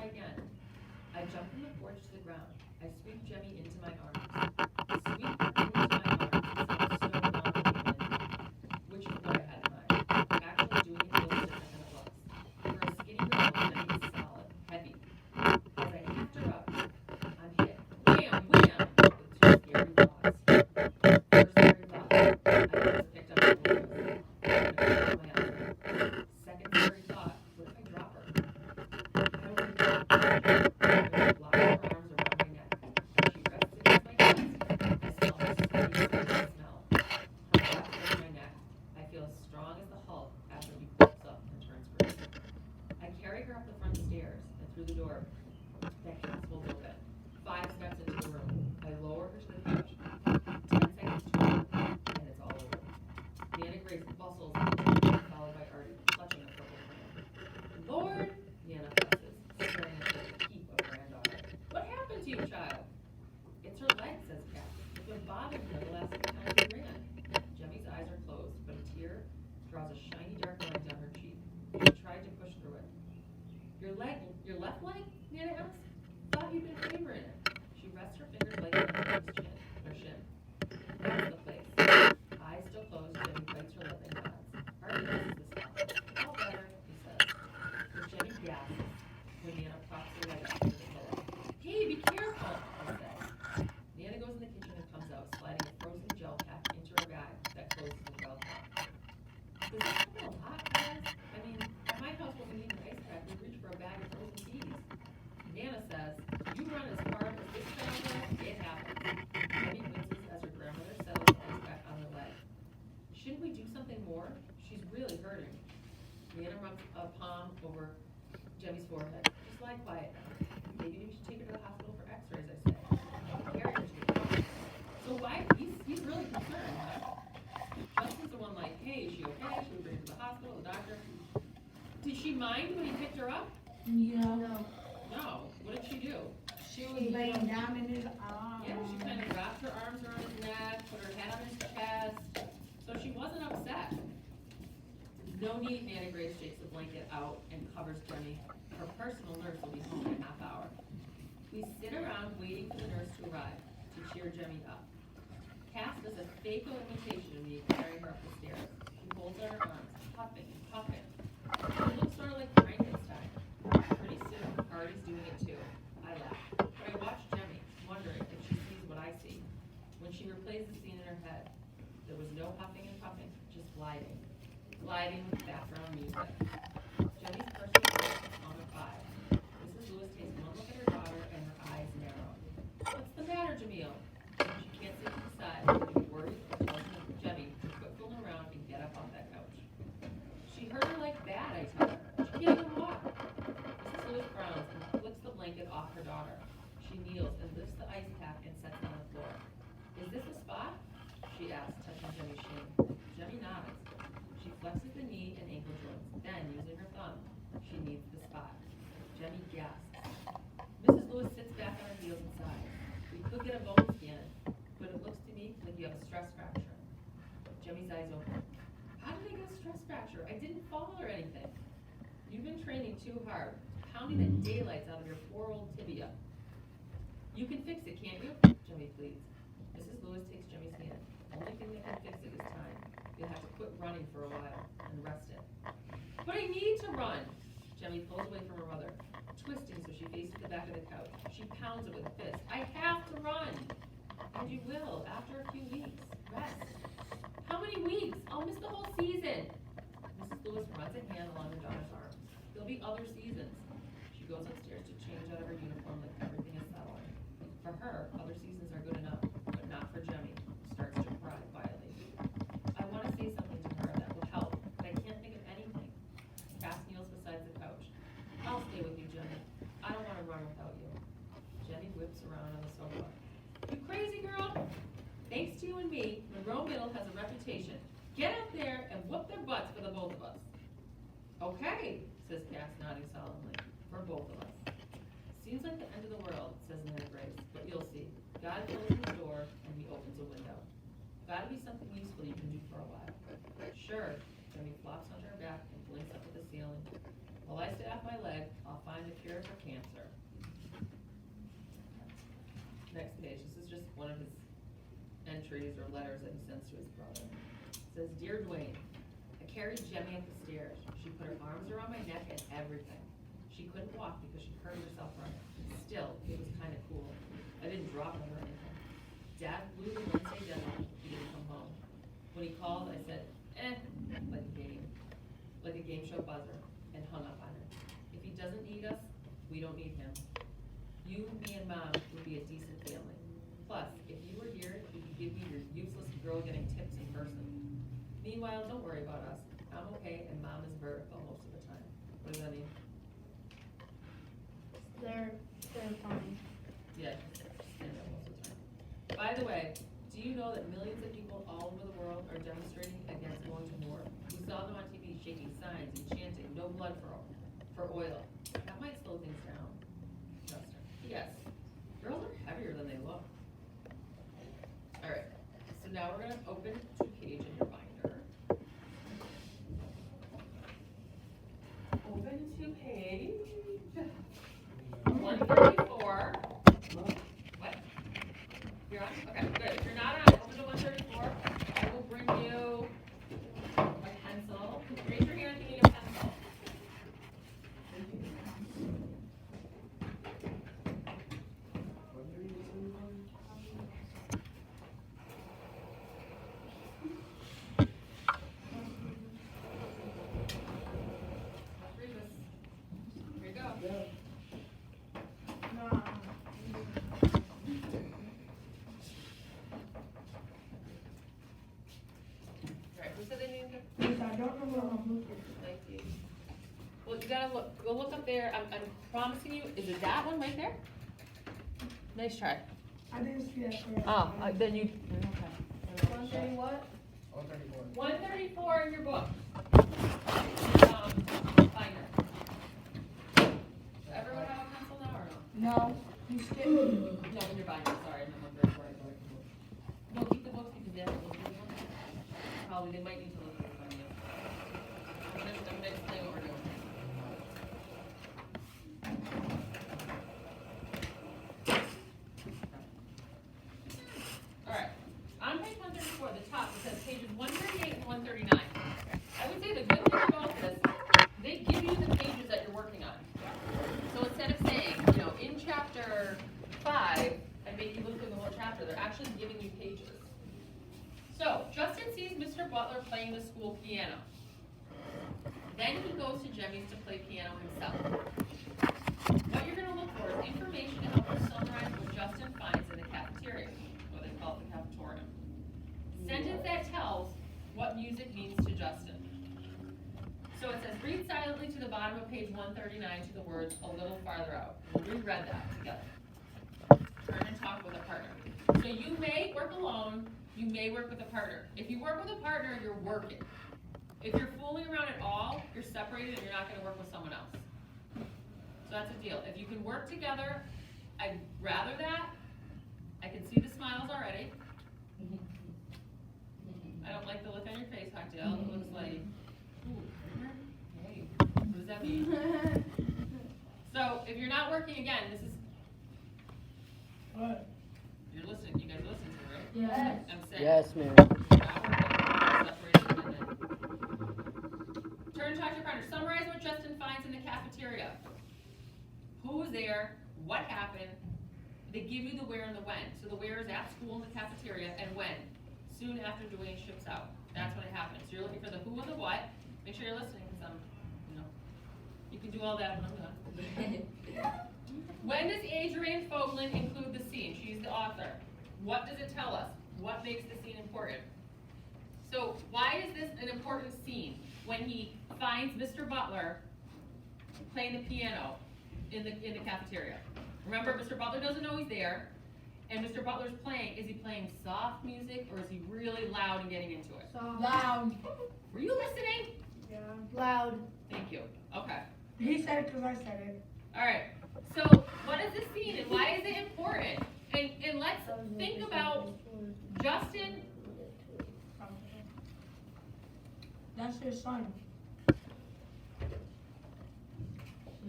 try again. I jump from the porch to the ground. I sweep Jemmy into my arms. Sweep her into my arms sounds so non-human, which is what I had in mind. Actually doing it feels different than it looks. For a skinny girl, Jemmy is solid, heavy. As I lift her up, I'm hit. Wham! Wham! With two scary thoughts. First scary thought, I just picked up her balloons. I'm gonna cut my outfit. Second scary thought, what if I drop her? I don't think I can. Jemmy locks her arms around my neck. She rests against my chest. I smell her sweaty, sweaty smell. Her breath fills my neck. I feel as strong as the Hulk after he bulks up and turns green. I carry her up the front stairs and through the door that folds open. 5 steps into the room. I lower her to the couch. 10 seconds to her, and it's all over. Nana Grace bustles into the room, followed by Artie, clutching a purple crayon. Lord, Nana fusses, staring at the heap of granddaughter. What happened to you, child? It's her leg, says Kat. It's been bothering her the last 6 times we ran. Jemmy's eyes are closed, but a tear draws a shiny dark line down her cheek. She tried to push through it. Your left leg? Nana asks. Thought you'd been favoring it. She rests her fingers lightly on her shin. That's the place. Eyes still closed, Jemmy bites her lip and nods. Artie misses the spot. All better, he says. But Jemmy gasps when Nana props her leg up to the pillow. Hey, be careful, I say. Nana goes in the kitchen and comes out, sliding a frozen gel pack into her bag that closes the gel pack. Does this happen a lot, guys? I mean, at my house when we need an ice pack, we reach for a bag of frozen teas. Nana says, you run as hard as this child does, it happens. Jemmy winces as her grandmother settles the ice pack on her leg. Shouldn't we do something more? She's really hurting. Nana rubs a palm over Jemmy's forehead. Just lie quiet now. Maybe we should take her to the hospital for x-rays, I say. Carry her to the hospital. So why? He's really concerned, huh? Justin's the one like, hey, is she okay? Should we bring her to the hospital, the doctor? Did she mind when he picked her up? Yeah. No. What did she do? She was laying down in his arms. Yeah, she kind of wrapped her arms around his neck, put her head on his chest, so she wasn't upset. No need, Nana Grace shakes the blanket out and covers Jemmy. Her personal nurse will be home in a half hour. We sit around waiting for the nurse to arrive to cheer Jemmy up. Cass does a fake imitation of me carrying her up the stairs. She holds out her arms, puffing and puffing. She looks sort of like Frankenstein. Pretty soon, Artie's doing it too. I laugh. But I watch Jemmy, wondering if she sees what I see. When she replays the scene in her head, there was no huffing and puffing, just gliding. Gliding with background music. Jemmy's personal space is on a 5. Mrs. Lewis takes one look at her daughter and her eyes narrow. What's the matter, Jamil? She can't sit to the side, getting worried or tells Jemmy to quit fooling around and get up off that couch. She hurt her leg bad, I tell her. She can't even walk. Mrs. Lewis frowns and flicks the blanket off her daughter. She kneels and lifts the ice pack and sets it on the floor. Is this a spot? She asks, touching Jemmy's shin. Jemmy nods. She flexes the knee and ankle joints. Then, using her thumb, she kneads the spot. Jemmy gasps. Mrs. Lewis sits back on her heels and sighs. We could get a bone scan, but it looks to me like you have a stress fracture. Jemmy's eyes open. How did I get a stress fracture? I didn't fall or anything. You've been training too hard, pounding the daylights out of your poor old tibia. You can fix it, can't you? Jemmy pleads. Mrs. Lewis takes Jemmy's hand. Only thing that can fix it is time. You'll have to quit running for a while and rest it. But I need to run! Jemmy pulls away from her mother, twisting so she faces the back of the couch. She pounds it with a fist. I have to run! And you will, after a few weeks. Rest. How many weeks? I'll miss the whole season! Mrs. Lewis runs a hand along her daughter's arm. There'll be other seasons. She goes upstairs to change out of her uniform like everything is settling. For her, other seasons are good enough, but not for Jemmy, who starts to cry quietly. I want to say something to her that will help, but I can't think of anything. Cass kneels beside the couch. I'll stay with you, Jemmy. I don't want to run without you. Jemmy whips around on the sofa. You crazy girl? Thanks to you and me, Monroe Middle has a reputation. Get out there and whoop their butts for the both of us. Okay, says Cass, nodding solemnly. For both of us. Seems like the end of the world, says Nana Grace, but you'll see. God closes the door and he opens a window. Gotta be something useful you can do for a while. Sure, Jemmy flops onto her back and blinks up at the ceiling. While I stay off my leg, I'll find find the cure for cancer. Next page, this is just one of his entries or letters that he sends to his brother. It says, Dear Dwayne, I carried Jemmy up the stairs. She put her arms around my neck and everything. She couldn't walk because she hurt herself running. Still, it was kind of cool. I didn't drop her or anything. Dad flew to Wednesday deadline. He didn't come home. When he called, I said, like a game show buzzer, and hung up on him. If he doesn't need us, we don't need him. You, me, and Mom would be a decent family. Plus, if you were here, you could give me your useless girl getting tips in person. Meanwhile, don't worry about us. I'm okay, and Mom is vertical most of the time. What does that mean? They're fine. Yeah, stand up most of the time. By the way, do you know that millions of people all over the world are demonstrating against going to war? We saw them on TV shaking signs and chanting, no blood for oil. That might slow things down. Justin. Yes, girls are heavier than they look. All right, so now we're gonna open to page in your binder. Open to page 134. What? You're on? Okay, good. If you're not on, open to 134. I will bring you a pencil. Raise your hand if you need a pencil. Read this. Here you go. Alright, who said they needed to? Because I don't know where I'm looking. Thank you. Well, you gotta look, go look up there, I'm promising you, is it that one right there? Nice try. I didn't see that first. Oh, then you, okay. 130 what? 134 in your book. Binder. Does everyone have a pencil now or no? No, you skipped me. No, in your binder, sorry, I'm 134. No, keep the books because they have to look at them. Probably, they might need to look at them. I'm gonna explain what we're doing. Alright, on page 134, the top, it says pages 138 and 139. I would say the good thing about this, they give you the pages that you're working on. So instead of saying, in chapter 5, and make you look through the whole chapter, they're actually giving you pages. So, Justin sees Mr. Butler playing the school piano. Then he goes to Jemmy's to play piano himself. What you're going to look for is information to help you summarize what Justin finds in the cafeteria, what they call it the cafetorium. Sentence that tells what music means to Justin. So it says, read silently to the bottom of page 139 to the words a little farther out. We'll reread that together. Turn and talk with a partner. So you may work alone, you may work with a partner. If you work with a partner, you're working. If you're fooling around at all, you're separated and you're not going to work with someone else. So that's a deal. If you can work together, I'd rather that. I can see the smiles already. I don't like the look on your face, Cocktail. It looks like, ooh, hey, what does that mean? So if you're not working, again, this is, What? you're listening, you guys are listening to me, right? Yes. I'm saying. Yes, ma'am. Turn and talk to your partner. Summarize what Justin finds in the cafeteria. Who was there? What happened? They give you the where and the when. So the where is at school in the cafeteria, and when? Soon after Dwayne ships out. That's when it happens. So you're looking for the who and the what. Make sure you're listening because you can do all that when I'm done. When does Adrienne Foglin include the scene? She's the author. What does it tell us? What makes the scene important? So why is this an important scene? When he finds Mr. Butler playing the piano in the cafeteria. Remember, Mr. Butler doesn't know he's there, and Mr. Butler's playing. Is he playing soft music or is he really loud and getting into it? Loud. Were you listening? Yeah. Loud. Thank you. Okay. He said it because I said it. All right. So what is this scene and why is it important? And let's think about Justin. That's his son.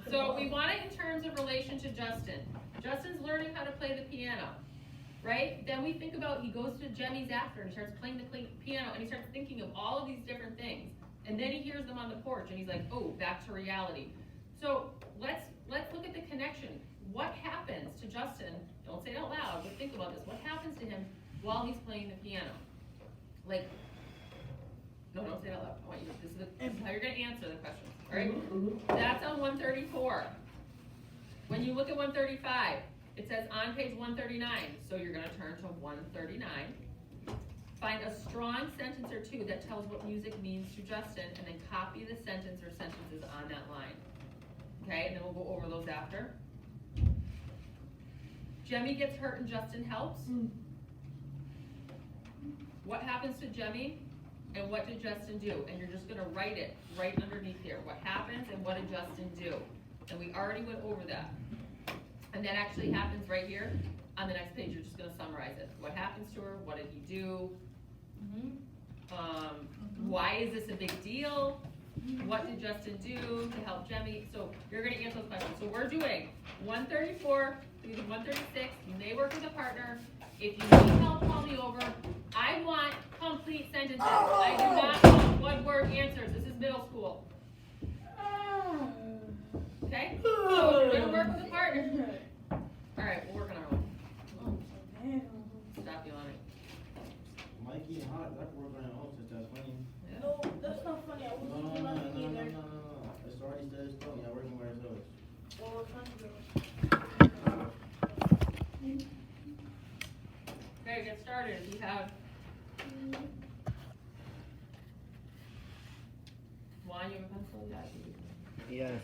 So So we want it in terms of relation to Justin. Justin's learning how to play the piano, right? Then we think about, he goes to Jemmy's after and starts playing the piano and he starts thinking of all of these different things. And then he hears them on the porch and he's like, oh, back to reality. So let's look at the connection. What happens to Justin? Don't say it out loud, but think about this. What happens to him while he's playing the piano? Like, no, don't say it out loud. I want you, this is how you're gonna answer the questions, all right? That's on 134. When you look at 135, it says on page 139, so you're gonna turn to 139. Find a strong sentence or two that tells what music means to Justin, and then copy the sentence or sentences on that line. Okay, and then we'll go over those after. Jemmy gets hurt and Justin helps. What happens to Jemmy and what did Justin do? And you're just gonna write it right underneath here. What happens and what did Justin do? And we already went over that. And that actually happens right here. On the next page, you're just gonna summarize it. What happens to her? What did he do? Why is this a big deal? What did Justin do to help Jemmy? So you're gonna answer those questions. So we're doing 134 through 136. You may work with a partner. If you need help, call me over. I want complete sentences. I do not want one-word answers. This is middle school. Okay? So you're gonna work with a partner. All right, we'll work on our own. Stop yawning. Mikey and Hot, that work on your own since that's funny. Yeah. No, that's not funny. I No, wasn't no, no, laughing no, no, either. no, no. It's already said it's funny. Y'all working by yourselves. Well, we're trying to do it. Okay, get started. If you have Juan, you have a pencil? Yeah, I think you do. Yes.